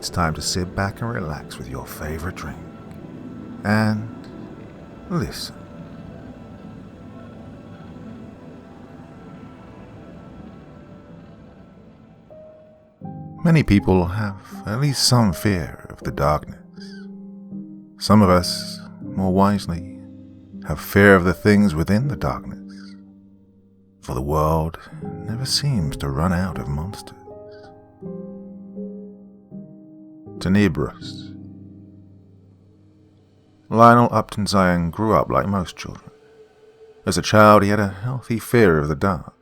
it's time to sit back and relax with your favorite drink. And listen. Many people have at least some fear of the darkness. Some of us, more wisely, have fear of the things within the darkness. For the world never seems to run out of monsters. Tenebrous. Lionel Upton Zion grew up like most children. As a child, he had a healthy fear of the dark.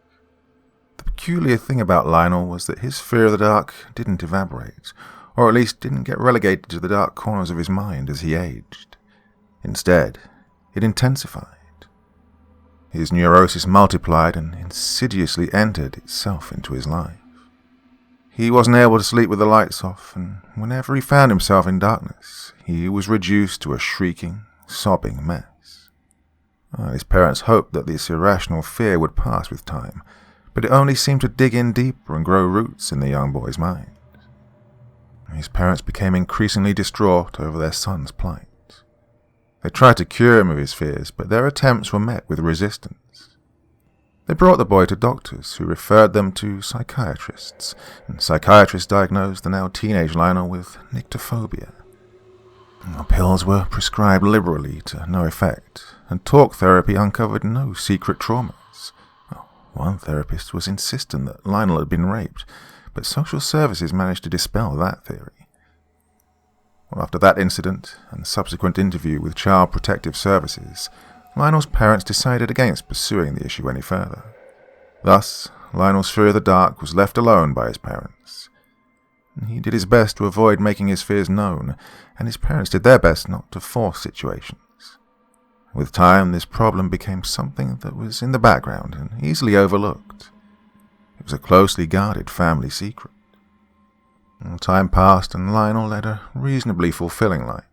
The peculiar thing about Lionel was that his fear of the dark didn't evaporate, or at least didn't get relegated to the dark corners of his mind as he aged. Instead, it intensified. His neurosis multiplied and insidiously entered itself into his life. He wasn't able to sleep with the lights off, and whenever he found himself in darkness, he was reduced to a shrieking, sobbing mess. His parents hoped that this irrational fear would pass with time, but it only seemed to dig in deeper and grow roots in the young boy's mind. His parents became increasingly distraught over their son's plight. They tried to cure him of his fears, but their attempts were met with resistance. They brought the boy to doctors, who referred them to psychiatrists, and psychiatrists diagnosed the now teenage Lionel with nyctophobia. Pills were prescribed liberally to no effect, and talk therapy uncovered no secret traumas. One therapist was insistent that Lionel had been raped, but social services managed to dispel that theory. After that incident and subsequent interview with Child Protective Services, Lionel's parents decided against pursuing the issue any further. Thus, Lionel's fear of the dark was left alone by his parents. He did his best to avoid making his fears known, and his parents did their best not to force situations. With time, this problem became something that was in the background and easily overlooked. It was a closely guarded family secret. Time passed and Lionel led a reasonably fulfilling life.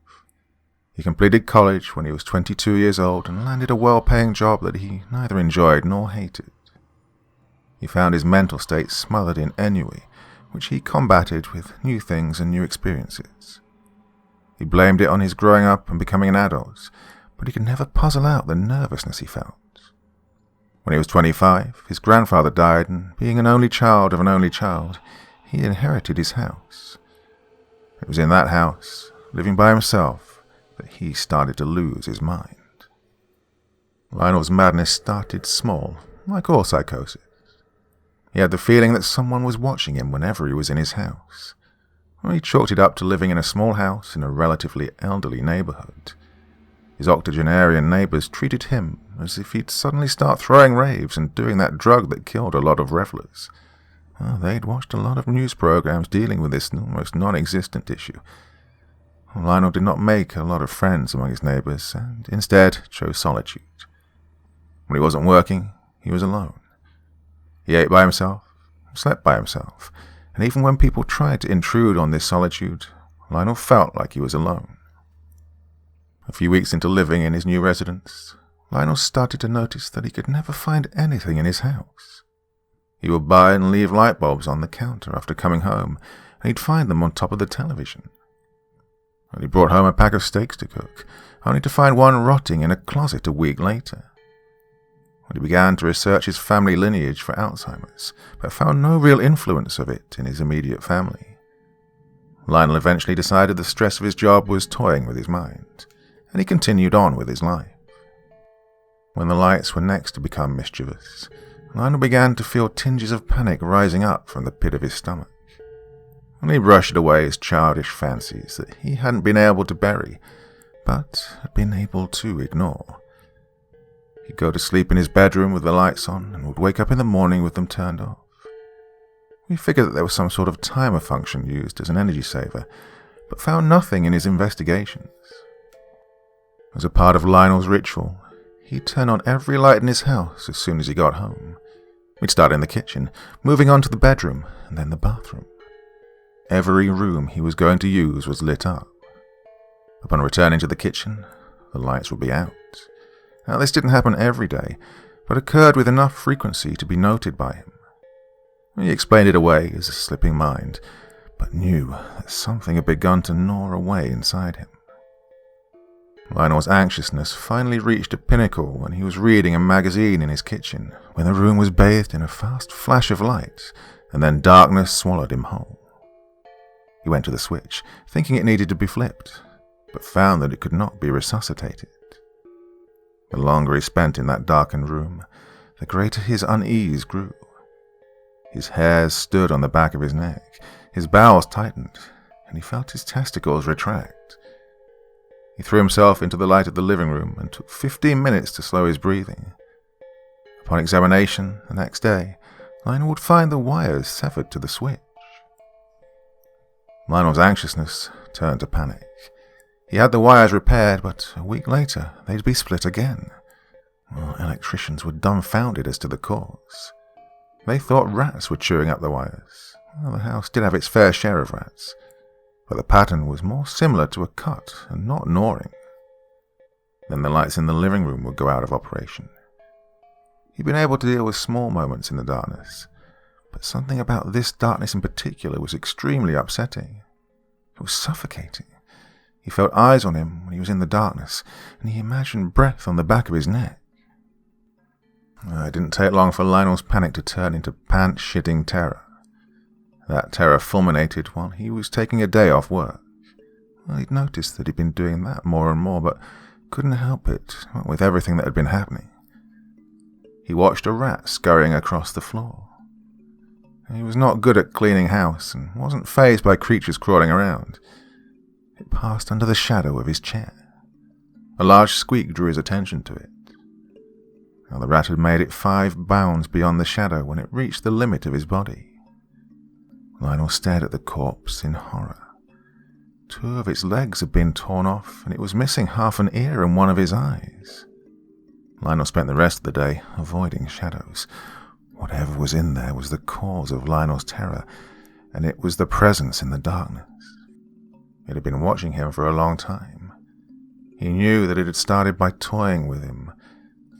He completed college when he was 22 years old and landed a well-paying job that he neither enjoyed nor hated. He found his mental state smothered in ennui, which he combated with new things and new experiences. He blamed it on his growing up and becoming an adult, but he could never puzzle out the nervousness he felt. When he was 25, his grandfather died, and being an only child of an only child, he inherited his house. It was in that house, living by himself, that he started to lose his mind. Lionel's madness started small, like all psychosis. He had the feeling that someone was watching him whenever he was in his house. He chalked it up to living in a small house in a relatively elderly neighborhood. His octogenarian neighbors treated him as if he'd suddenly start throwing raves and doing that drug that killed a lot of revelers. They'd watched a lot of news programs dealing with this almost non-existent issue. Lionel did not make a lot of friends among his neighbors, and instead chose solitude. When he wasn't working, he was alone. He ate by himself, slept by himself, and even when people tried to intrude on this solitude, Lionel felt like he was alone. A few weeks into living in his new residence, Lionel started to notice that he could never find anything in his house. He would buy and leave light bulbs on the counter after coming home, and he'd find them on top of the television. He brought home a pack of steaks to cook, only to find one rotting in a closet a week later. He began to research his family lineage for Alzheimer's, but found no real influence of it in his immediate family. Lionel eventually decided the stress of his job was toying with his mind, and he continued on with his life. When the lights were next to become mischievous, Lionel began to feel tinges of panic rising up from the pit of his stomach. And he brushed away his childish fancies that he hadn't been able to bury, but had been able to ignore. He'd go to sleep in his bedroom with the lights on and would wake up in the morning with them turned off. We figured that there was some sort of timer function used as an energy saver, but found nothing in his investigations. As a part of Lionel's ritual, he'd turn on every light in his house as soon as he got home. We'd start in the kitchen, moving on to the bedroom, and then the bathroom. Every room he was going to use was lit up. Upon returning to the kitchen, the lights would be out. Now, this didn't happen every day, but occurred with enough frequency to be noted by him. He explained it away as a slipping mind, but knew that something had begun to gnaw away inside him. Lionel's anxiousness finally reached a pinnacle when he was reading a magazine in his kitchen, when the room was bathed in a fast flash of light, and then darkness swallowed him whole. He went to the switch, thinking it needed to be flipped, but found that it could not be resuscitated. The longer he spent in that darkened room, the greater his unease grew. His hairs stood on the back of his neck, his bowels tightened, and he felt his testicles retract. He threw himself into the light of the living room and took 15 minutes to slow his breathing. Upon examination the next day, Lionel would find the wires severed to the switch. Lionel's anxiousness turned to panic. He had the wires repaired, but a week later they'd be split again. Well, electricians were dumbfounded as to the cause. They thought rats were chewing up the wires. Well, the house did have its fair share of rats, but the pattern was more similar to a cut and not gnawing. Then the lights in the living room would go out of operation. He'd been able to deal with small moments in the darkness, but something about this darkness in particular was extremely upsetting. It was suffocating. He felt eyes on him when he was in the darkness, and he imagined breath on the back of his neck. It didn't take long for Lionel's panic to turn into pants-shitting terror. That terror fulminated while he was taking a day off work. Well, he'd noticed that he'd been doing that more and more, but couldn't help it, with everything that had been happening. He watched a rat scurrying across the floor. He was not good at cleaning house and wasn't fazed by creatures crawling around. It passed under the shadow of his chair. A large squeak drew his attention to it. Now the rat had made it 5 bounds beyond the shadow when it reached the limit of his body. Lionel stared at the corpse in horror. 2 of its legs had been torn off, and it was missing half an ear and 1 of his eyes. Lionel spent the rest of the day avoiding shadows. Whatever was in there was the cause of Lionel's terror, and it was the presence in the darkness. It had been watching him for a long time. He knew that it had started by toying with him.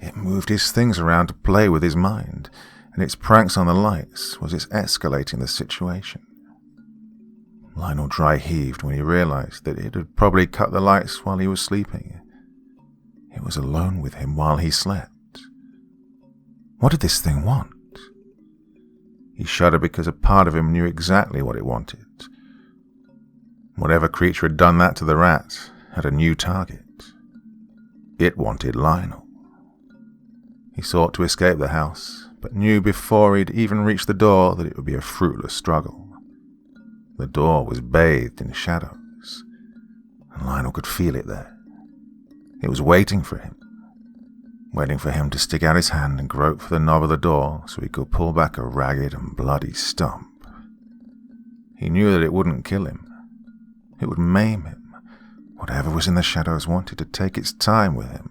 It moved his things around to play with his mind, and its pranks on the lights was its escalating the situation. Lionel dry heaved when he realized that it had probably cut the lights while he was sleeping. It was alone with him while he slept. What did this thing want? He shuddered because a part of him knew exactly what it wanted. Whatever creature had done that to the rat had a new target. It wanted Lionel. He sought to escape the house, but knew before he'd even reached the door that it would be a fruitless struggle. The door was bathed in shadows, and Lionel could feel it there. It was waiting for him to stick out his hand and grope for the knob of the door so he could pull back a ragged and bloody stump. He knew that it wouldn't kill him. It would maim him. Whatever was in the shadows wanted to take its time with him.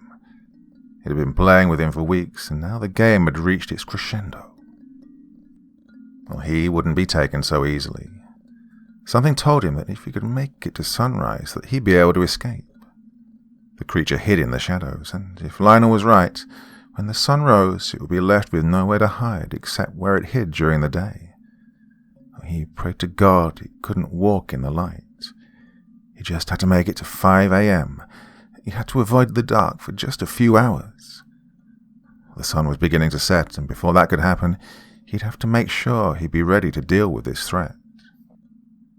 It had been playing with him for weeks, and now the game had reached its crescendo. Well, he wouldn't be taken so easily. Something told him that if he could make it to sunrise, that he'd be able to escape. The creature hid in the shadows, and if Lionel was right, when the sun rose, it would be left with nowhere to hide except where it hid during the day. He prayed to God it couldn't walk in the light. He just had to make it to 5 a.m. He had to avoid the dark for just a few hours. The sun was beginning to set, and before that could happen, he'd have to make sure he'd be ready to deal with this threat.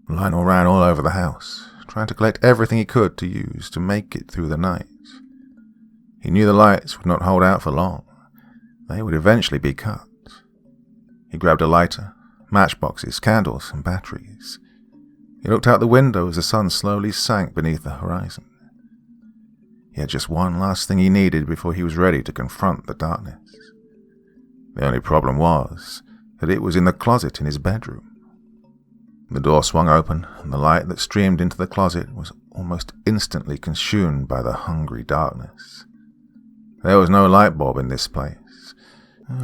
Lionel ran all over the house, trying to collect everything he could to use to make it through the night. He knew the lights would not hold out for long. They would eventually be cut. He grabbed a lighter, matchboxes, candles, and batteries. He looked out the window as the sun slowly sank beneath the horizon. He had just one last thing he needed before he was ready to confront the darkness. The only problem was that it was in the closet in his bedroom. The door swung open, and the light that streamed into the closet was almost instantly consumed by the hungry darkness. There was no light bulb in this place.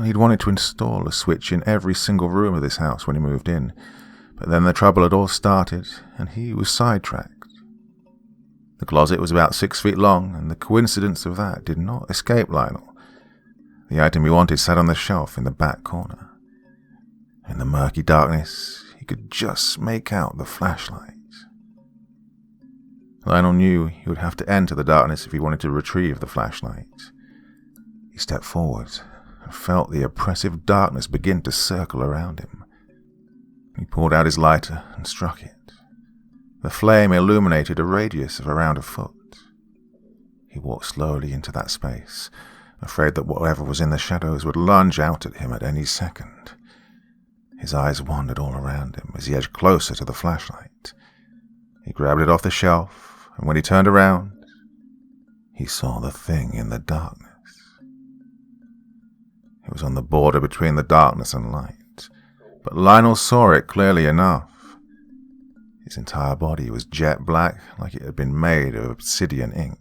He'd wanted to install a switch in every single room of this house when he moved in, but then the trouble had all started, and he was sidetracked. The closet was about 6 feet long, and the coincidence of that did not escape Lionel. The item he wanted sat on the shelf in the back corner. In the murky darkness, he could just make out the flashlight. Lionel knew he would have to enter the darkness if he wanted to retrieve the flashlight. He stepped forward and felt the oppressive darkness begin to circle around him. He pulled out his lighter and struck it. The flame illuminated a radius of around a foot. He walked slowly into that space, afraid that whatever was in the shadows would lunge out at him at any second. His eyes wandered all around him as he edged closer to the flashlight. He grabbed it off the shelf, and when he turned around, he saw the thing in the darkness. It was on the border between the darkness and light, but Lionel saw it clearly enough. Its entire body was jet black, like it had been made of obsidian ink.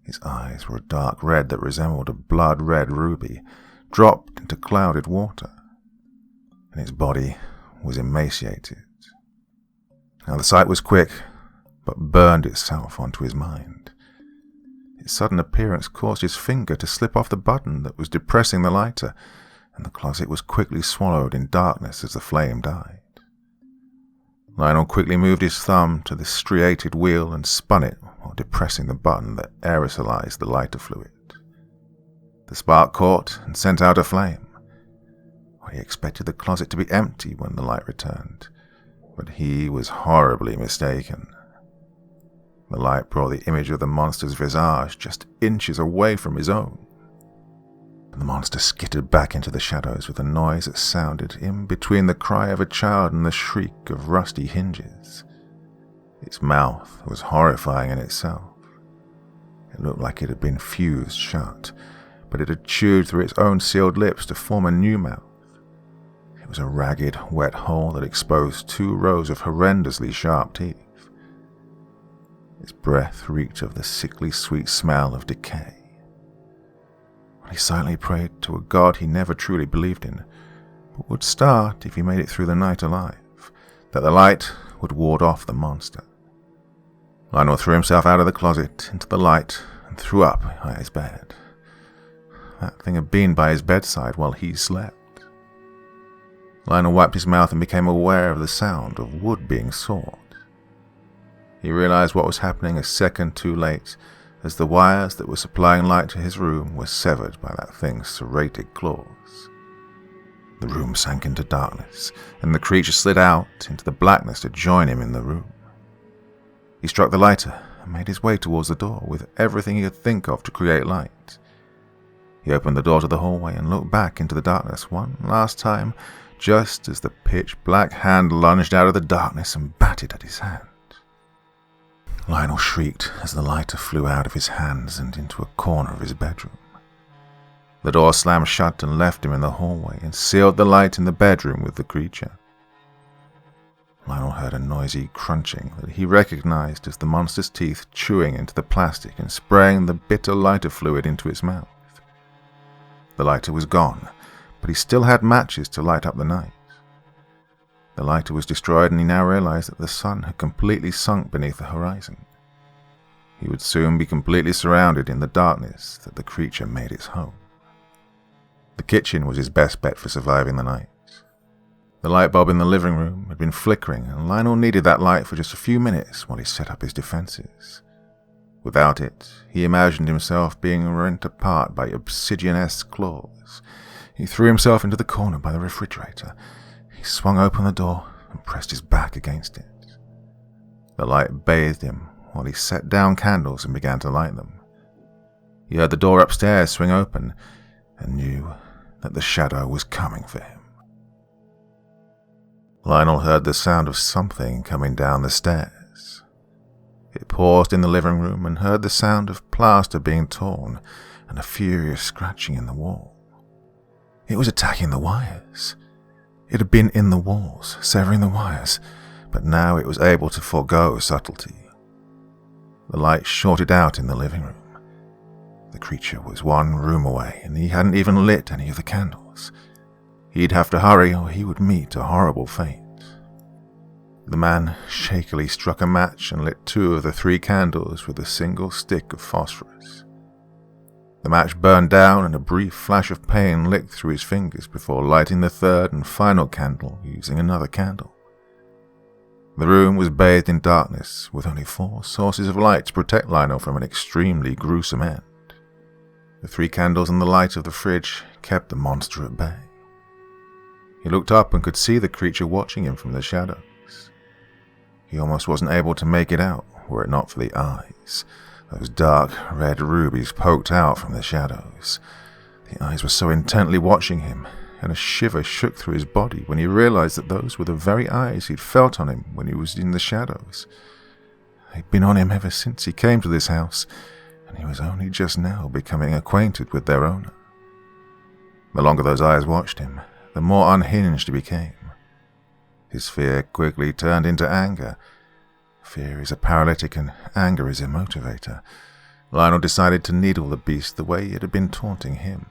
His eyes were a dark red that resembled a blood-red ruby, dropped into clouded water, and his body was emaciated. Now the sight was quick, but burned itself onto his mind. Its sudden appearance caused his finger to slip off the button that was depressing the lighter, and the closet was quickly swallowed in darkness as the flame died. Lionel quickly moved his thumb to the striated wheel and spun it while depressing the button that aerosolized the lighter fluid. The spark caught and sent out a flame. He expected the closet to be empty when the light returned, but he was horribly mistaken. The light brought the image of the monster's visage just inches away from his own. The monster skittered back into the shadows with a noise that sounded in between the cry of a child and the shriek of rusty hinges. Its mouth was horrifying in itself. It looked like it had been fused shut, but it had chewed through its own sealed lips to form a new mouth. It was a ragged, wet hole that exposed 2 rows of horrendously sharp teeth. Its breath reeked of the sickly sweet smell of decay. He silently prayed to a god he never truly believed in, but would start if he made it through the night alive, that the light would ward off the monster. Lionel threw himself out of the closet into the light and threw up by his bed. That thing had been by his bedside while he slept. Lionel wiped his mouth and became aware of the sound of wood being sawed. He realized what was happening a second too late, as the wires that were supplying light to his room were severed by that thing's serrated claws. The room sank into darkness, and the creature slid out into the blackness to join him in the room. He struck the lighter and made his way towards the door with everything he could think of to create light. He opened the door to the hallway and looked back into the darkness one last time, just as the pitch-black hand lunged out of the darkness and batted at his hand. Lionel shrieked as the lighter flew out of his hands and into a corner of his bedroom. The door slammed shut and left him in the hallway and sealed the light in the bedroom with the creature. Lionel heard a noisy crunching that he recognized as the monster's teeth chewing into the plastic and spraying the bitter lighter fluid into its mouth. The lighter was gone, but he still had matches to light up the night. The lighter was destroyed, and he now realized that the sun had completely sunk beneath the horizon. He would soon be completely surrounded in the darkness that the creature made its home. The kitchen was his best bet for surviving the night. The light bulb in the living room had been flickering, and Lionel needed that light for just a few minutes while he set up his defenses. Without it, he imagined himself being rent apart by obsidian-esque claws. He threw himself into the corner by the refrigerator. He swung open the door and pressed his back against it. The light bathed him while he set down candles and began to light them. He heard the door upstairs swing open and knew that the shadow was coming for him. Lionel heard the sound of something coming down the stairs. It paused in the living room and heard the sound of plaster being torn and a furious scratching in the wall. It was attacking the wires. It had been in the walls, severing the wires, but now it was able to forego subtlety. The light shorted out in the living room. The creature was one room away, and he hadn't even lit any of the candles. He'd have to hurry or he would meet a horrible fate. The man shakily struck a match and lit 2 of the 3 candles with a single stick of phosphorus. The match burned down and a brief flash of pain licked through his fingers before lighting the third and final candle using another candle. The room was bathed in darkness, with only 4 sources of light to protect Lionel from an extremely gruesome end. The 3 candles and the light of the fridge kept the monster at bay. He looked up and could see the creature watching him from the shadows. He almost wasn't able to make it out, were it not for the eyes. Those dark red rubies poked out from the shadows. The eyes were so intently watching him, and a shiver shook through his body when he realized that those were the very eyes he'd felt on him when he was in the shadows. They'd been on him ever since he came to this house, and he was only just now becoming acquainted with their owner. The longer those eyes watched him, the more unhinged he became. His fear quickly turned into anger. Fear is a paralytic and anger is a motivator. Lionel decided to needle the beast the way it had been taunting him.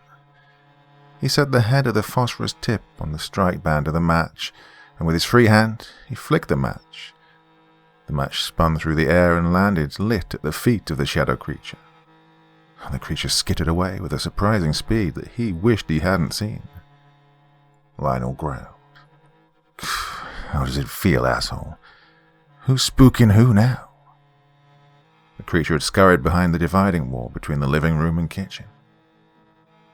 He set the head of the phosphorus tip on the strike band of the match, and with his free hand, he flicked the match. The match spun through the air and landed lit at the feet of the shadow creature. The creature skittered away with a surprising speed that he wished he hadn't seen. Lionel growled. "How does it feel, asshole? Who's spooking who now?" The creature had scurried behind the dividing wall between the living room and kitchen.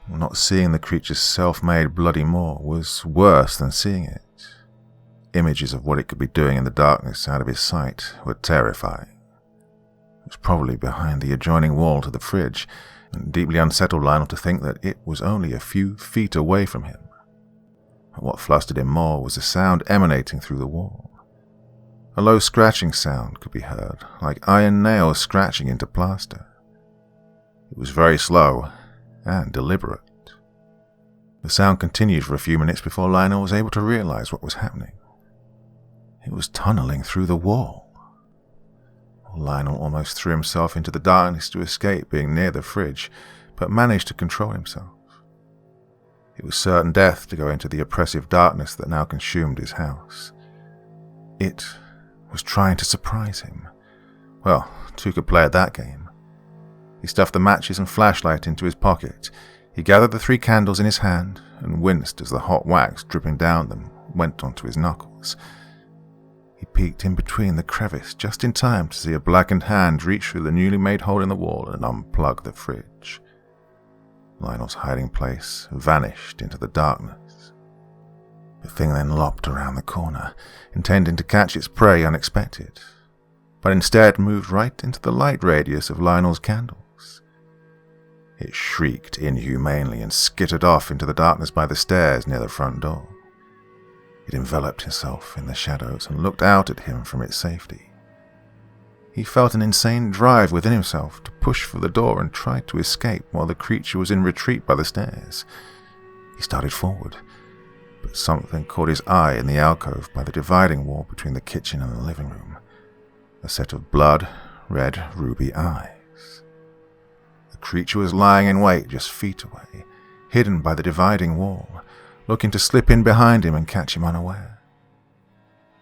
Not seeing the creature's self-made bloody maw was worse than seeing it. Images of what it could be doing in the darkness out of his sight were terrifying. It was probably behind the adjoining wall to the fridge, and deeply unsettled Lionel to think that it was only a few feet away from him. But what flustered him more was a sound emanating through the wall. A low scratching sound could be heard, like iron nails scratching into plaster. It was very slow and deliberate. The sound continued for a few minutes before Lionel was able to realize what was happening. It was tunneling through the wall. Lionel almost threw himself into the darkness to escape being near the fridge, but managed to control himself. It was certain death to go into the oppressive darkness that now consumed his house. It was trying to surprise him. Well, 2 could play at that game. He stuffed the matches and flashlight into his pocket. He gathered the 3 candles in his hand and winced as the hot wax dripping down them went onto his knuckles. He peeked in between the crevice just in time to see a blackened hand reach through the newly made hole in the wall and unplug the fridge. Lionel's hiding place vanished into the darkness. The thing then lopped around the corner, intending to catch its prey unexpected, but instead moved right into the light radius of Lionel's candles. It shrieked inhumanely and skittered off into the darkness by the stairs near the front door. It enveloped itself in the shadows and looked out at him from its safety. He felt an insane drive within himself to push for the door and try to escape while the creature was in retreat by the stairs. He started forward, but something caught his eye in the alcove by the dividing wall between the kitchen and the living room. A set of blood-red ruby eyes. The creature was lying in wait just feet away, hidden by the dividing wall, looking to slip in behind him and catch him unaware.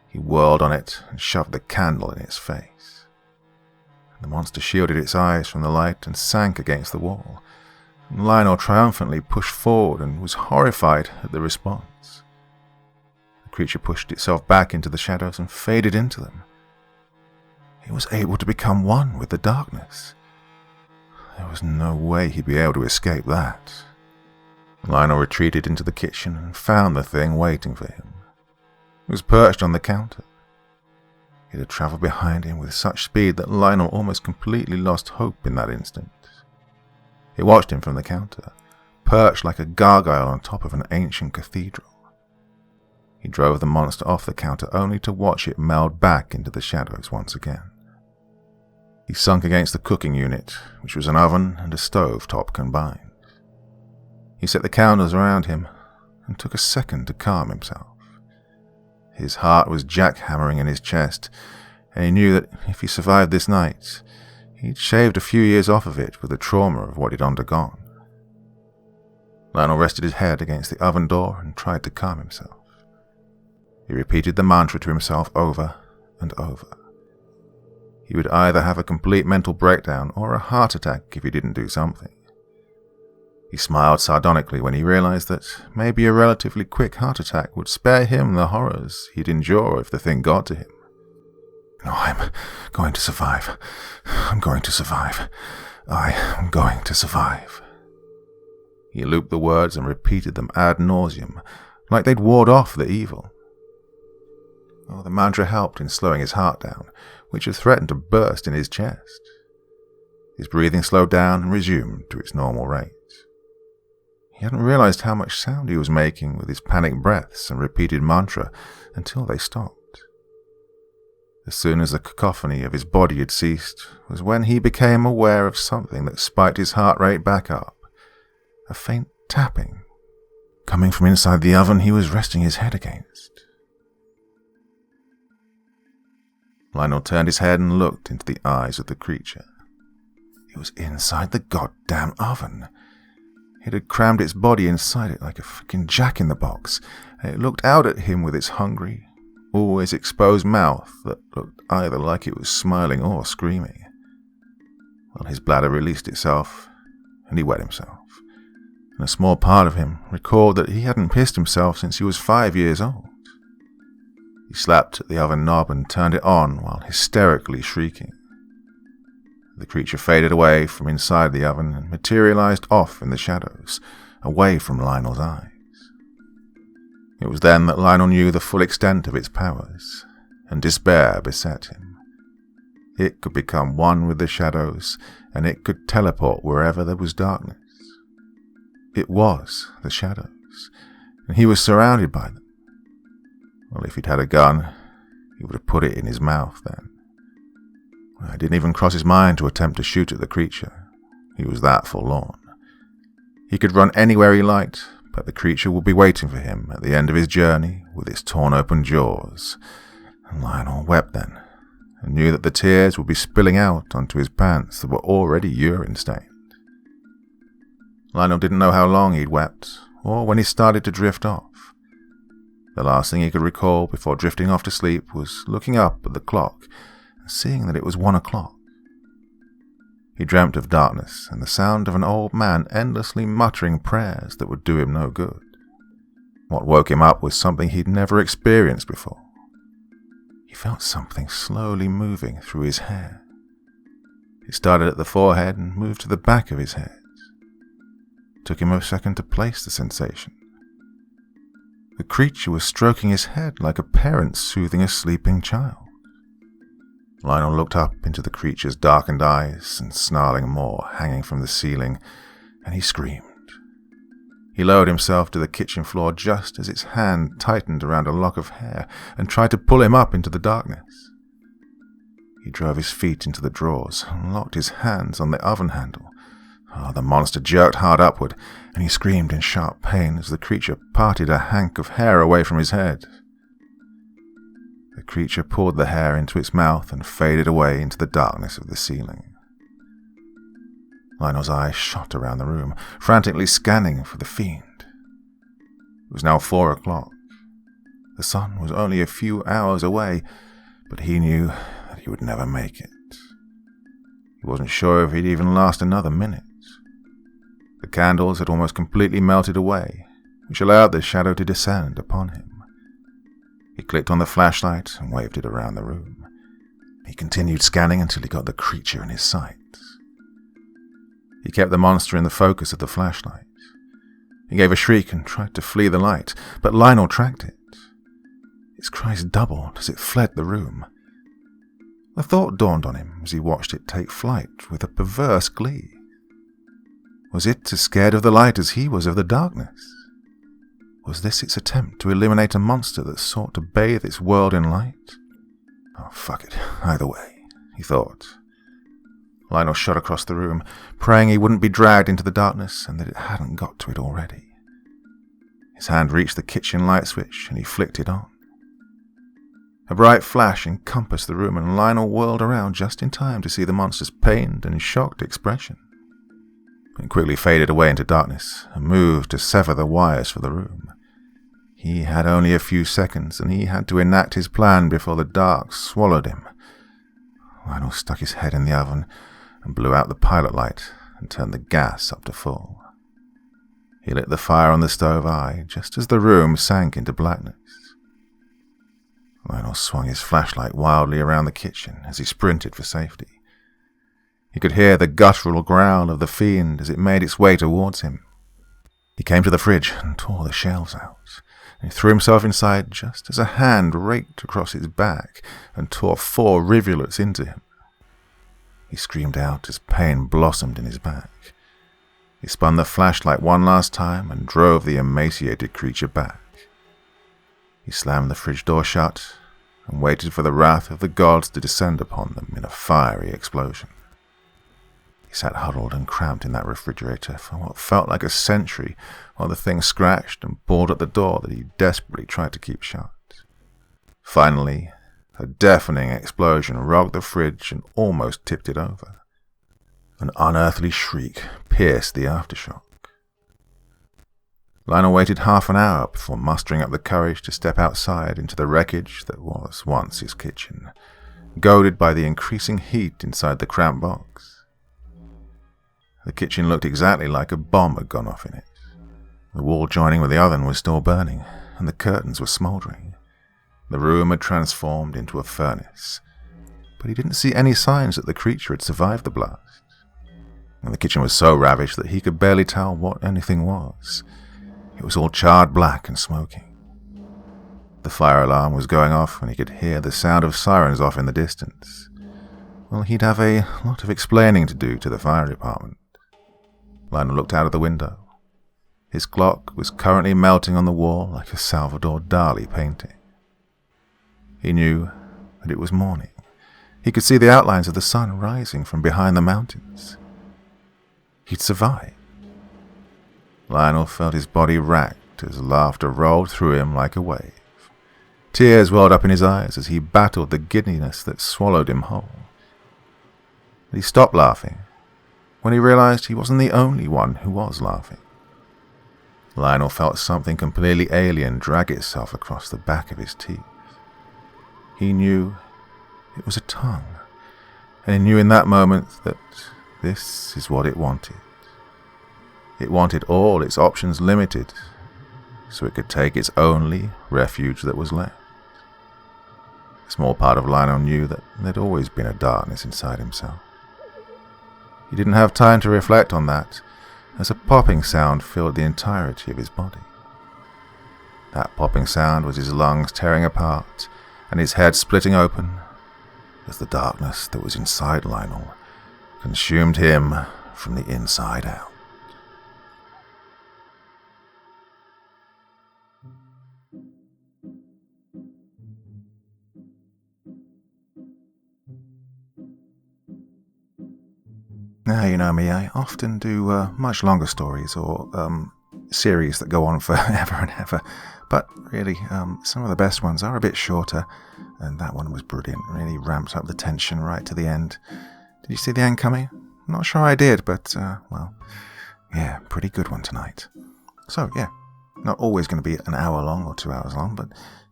He whirled on it and shoved the candle in its face. The monster shielded its eyes from the light and sank against the wall. Lionel triumphantly pushed forward and was horrified at the response. The creature pushed itself back into the shadows and faded into them. It was able to become one with the darkness. There was no way he'd be able to escape that. Lionel retreated into the kitchen and found the thing waiting for him. It was perched on the counter. It had travelled behind him with such speed that Lionel almost completely lost hope in that instant. It watched him from the counter, perched like a gargoyle on top of an ancient cathedral. He drove the monster off the counter only to watch it meld back into the shadows once again. He sunk against the cooking unit, which was an oven and a stove top combined. He set the candles around him and took a second to calm himself. His heart was jackhammering in his chest, and he knew that if he survived this night, he'd shaved a few years off of it with the trauma of what he'd undergone. Lionel rested his head against the oven door and tried to calm himself. He repeated the mantra to himself over and over. He would either have a complete mental breakdown or a heart attack if he didn't do something. He smiled sardonically when he realized that maybe a relatively quick heart attack would spare him the horrors he'd endure if the thing got to him. "No, I'm going to survive. I'm going to survive. I am going to survive." He looped the words and repeated them ad nauseum, like they'd ward off the evil. Oh, the mantra helped in slowing his heart down, which had threatened to burst in his chest. His breathing slowed down and resumed to its normal rate. He hadn't realized how much sound he was making with his panicked breaths and repeated mantra until they stopped. As soon as the cacophony of his body had ceased was when he became aware of something that spiked his heart rate back up. A faint tapping, coming from inside the oven he was resting his head against. Lionel turned his head and looked into the eyes of the creature. It was inside the goddamn oven. It had crammed its body inside it like a fucking jack-in-the-box, and it looked out at him with its hungry, always exposed mouth that looked either like it was smiling or screaming. Well, his bladder released itself, and he wet himself, and a small part of him recalled that he hadn't pissed himself since he was 5 years old. He slapped at the oven knob and turned it on while hysterically shrieking. The creature faded away from inside the oven and materialized off in the shadows, away from Lionel's eyes. It was then that Lionel knew the full extent of its powers, and despair beset him. It could become one with the shadows, and it could teleport wherever there was darkness. It was the shadows, and he was surrounded by them. Well, if he'd had a gun, he would have put it in his mouth then. It didn't even cross his mind to attempt to shoot at the creature. He was that forlorn. He could run anywhere he liked, but the creature would be waiting for him at the end of his journey with its torn open jaws. And Lionel wept then, and knew that the tears would be spilling out onto his pants that were already urine-stained. Lionel didn't know how long he'd wept, or when he started to drift off. The last thing he could recall before drifting off to sleep was looking up at the clock, seeing that it was 1 o'clock. He dreamt of darkness and the sound of an old man endlessly muttering prayers that would do him no good. What woke him up was something he'd never experienced before. He felt something slowly moving through his hair. It started at the forehead and moved to the back of his head. It took him a second to place the sensation. The creature was stroking his head like a parent soothing a sleeping child. Lionel looked up into the creature's darkened eyes and snarling maw hanging from the ceiling, and he screamed. He lowered himself to the kitchen floor just as its hand tightened around a lock of hair and tried to pull him up into the darkness. He drove his feet into the drawers and locked his hands on the oven handle. The monster jerked hard upward, and he screamed in sharp pain as the creature parted a hank of hair away from his head. The creature poured the hair into its mouth and faded away into the darkness of the ceiling. Lionel's eyes shot around the room, frantically scanning for the fiend. It was now 4 o'clock. The sun was only a few hours away, but he knew that he would never make it. He wasn't sure if he'd even last another minute. The candles had almost completely melted away, which allowed the shadow to descend upon him. He clicked on the flashlight and waved it around the room. He continued scanning until he got the creature in his sights. He kept the monster in the focus of the flashlight. He gave a shriek and tried to flee the light, but Lionel tracked it. Its cries doubled as it fled the room. A thought dawned on him as he watched it take flight with a perverse glee. Was it as scared of the light as he was of the darkness? Was this its attempt to eliminate a monster that sought to bathe its world in light? Oh, fuck it, either way, he thought. Lionel shot across the room, praying he wouldn't be dragged into the darkness and that it hadn't got to it already. His hand reached the kitchen light switch and he flicked it on. A bright flash encompassed the room and Lionel whirled around just in time to see the monster's pained and shocked expression. It quickly faded away into darkness and moved to sever the wires for the room. He had only a few seconds and he had to enact his plan before the dark swallowed him. Lionel stuck his head in the oven and blew out the pilot light and turned the gas up to full. He lit the fire on the stove eye just as the room sank into blackness. Lionel swung his flashlight wildly around the kitchen as he sprinted for safety. He could hear the guttural growl of the fiend as it made its way towards him. He came to the fridge and tore the shelves out. He threw himself inside just as a hand raked across his back and tore 4 rivulets into him. He screamed out as pain blossomed in his back. He spun the flashlight one last time and drove the emaciated creature back. He slammed the fridge door shut and waited for the wrath of the gods to descend upon them in a fiery explosion. He sat huddled and cramped in that refrigerator for what felt like a century while the thing scratched and pulled at the door that he desperately tried to keep shut. Finally, a deafening explosion rocked the fridge and almost tipped it over. An unearthly shriek pierced the aftershock. Lionel waited half an hour before mustering up the courage to step outside into the wreckage that was once his kitchen, goaded by the increasing heat inside the cramped box. The kitchen looked exactly like a bomb had gone off in it. The wall joining with the oven was still burning, and the curtains were smouldering. The room had transformed into a furnace, but he didn't see any signs that the creature had survived the blast. And the kitchen was so ravaged that he could barely tell what anything was. It was all charred black and smoking. The fire alarm was going off, and he could hear the sound of sirens off in the distance. Well, he'd have a lot of explaining to do to the fire department. Lionel looked out of the window. His clock was currently melting on the wall like a Salvador Dali painting. He knew that it was morning. He could see the outlines of the sun rising from behind the mountains. He'd survived. Lionel felt his body racked as laughter rolled through him like a wave. Tears welled up in his eyes as he battled the giddiness that swallowed him whole. But he stopped laughing when he realized he wasn't the only one who was laughing. Lionel felt something completely alien drag itself across the back of his teeth. He knew it was a tongue, and he knew in that moment that this is what it wanted. It wanted all its options limited, so it could take its only refuge that was left. A small part of Lionel knew that there'd always been a darkness inside himself. He didn't have time to reflect on that, as a popping sound filled the entirety of his body. That popping sound was his lungs tearing apart, and his head splitting open, as the darkness that was inside Lionel consumed him from the inside out. Now, you know me, I often do much longer stories or series that go on forever and ever. But really, some of the best ones are a bit shorter, and that one was brilliant. Really ramped up the tension right to the end. Did you see the end coming? I'm not sure I did, but, well, yeah, pretty good one tonight. So, yeah, not always going to be an hour long or 2 hours long, but,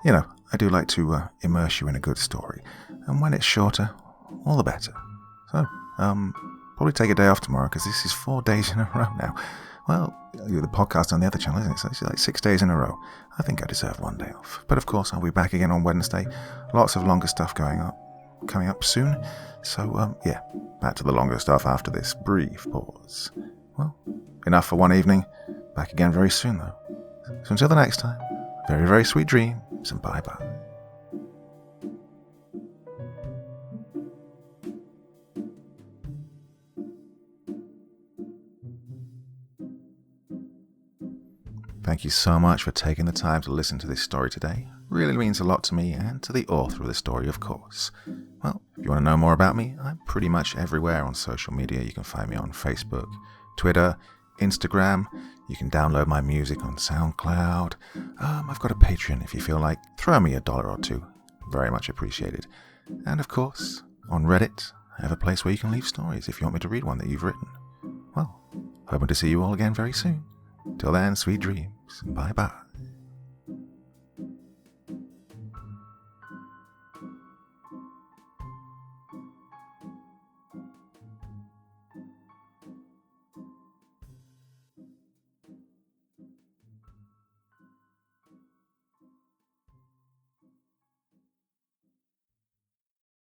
you know, I do like to immerse you in a good story. And when it's shorter, all the better. So, probably take a day off tomorrow, because this is 4 days in a row now. Well, the podcast on the other channel, isn't it? So it's like 6 days in a row. I think I deserve 1 day off. But of course, I'll be back again on Wednesday. Lots of longer stuff coming up soon. So, yeah, back to the longer stuff after this brief pause. Well, enough for one evening. Back again very soon, though. So until the next time, very, very sweet dreams, and bye-bye. Thank you so much for taking the time to listen to this story today. Really means a lot to me and to the author of the story, of course. Well, if you want to know more about me, I'm pretty much everywhere on social media. You can find me on Facebook, Twitter, Instagram. You can download my music on SoundCloud. I've got a Patreon if you feel like. Throw me $1 or $2. Very much appreciated. And of course, on Reddit, I have a place where you can leave stories if you want me to read one that you've written. Well, hoping to see you all again very soon. Till then, sweet dreams. Bye-bye.